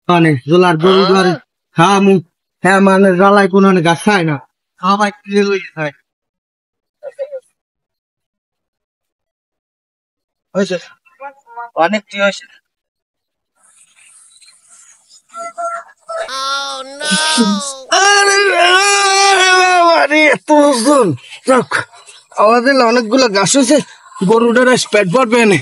মানে জোলার গরু ধরে হ্যাঁ মু হ্যাঁ মানে জ্বালায় কোনো গাছ খায় না সবাই কিনে লই খায় হয়েছে অনেক কি হয়েছে আমাদের অনেকগুলো গাছ হয়েছে গরুটার পেট ভরবে এনে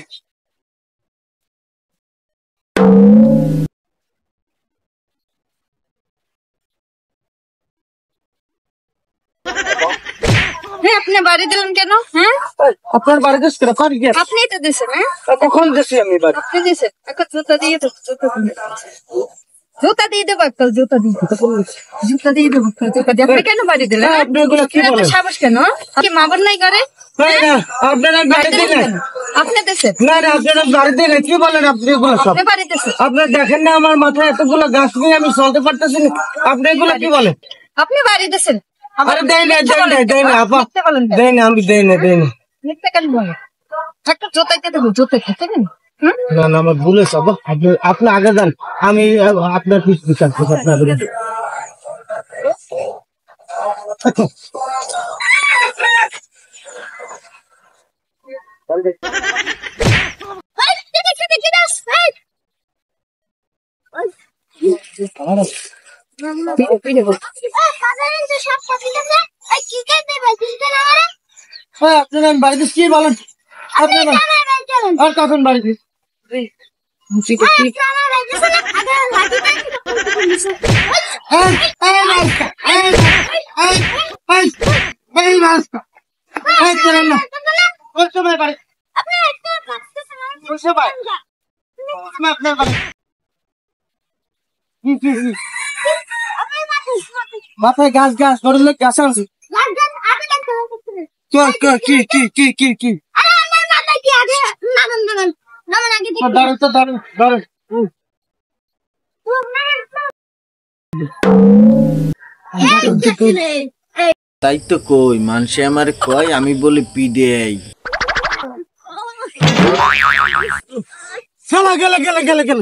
আপনি বাড়ি দিলেন কেন? হ্যাঁ আপনার বাড়িতে আপনি তো দিয়েছেন। কখন দিয়েছি আমি বাড়ি আপনি দিয়েছেন একটা জুতা দিয়ে দেবো জুতা দিয়ে দেবো একটা জুতা দিয়ে দেবো আপনি কেন বাড়ি দিলেন? আপনি এগুলো কি বলেন সাহস কেন কি মা বোন নাই করে আপনারা বাড়ি দিলেন আপনি দিয়েছেন না না আপনারা বাড়ি দিলেন কি বলেন আপনি এগুলো সব বাড়ি দিয়েছেন আপনার দেখেন না আমার মাথায় এতগুলো গাছ নিয়ে আমি চলতে পারতেছি না আপনি এগুলো কি বলেন আপনি বাড়ি দিয়েছেন আরে দেয় না আপা দেয় না আমি দেয় না মিথ্যা কেন বলেন একটা জুতাইতে দেবো জুতা খেতে দেন না না আমার ভুল হয়েছে আপনি আগে যান আমি আপনার কিছু বিচার করছি আপনার আপনার বাড়িতে কি বলেন আপনার আর কখন বাড়িতে মাথায় গাছ গাছ করলে গাছ আনছি কি তাই তো কই মানুষে আমার কয় আমি বলি পিডেই গেলে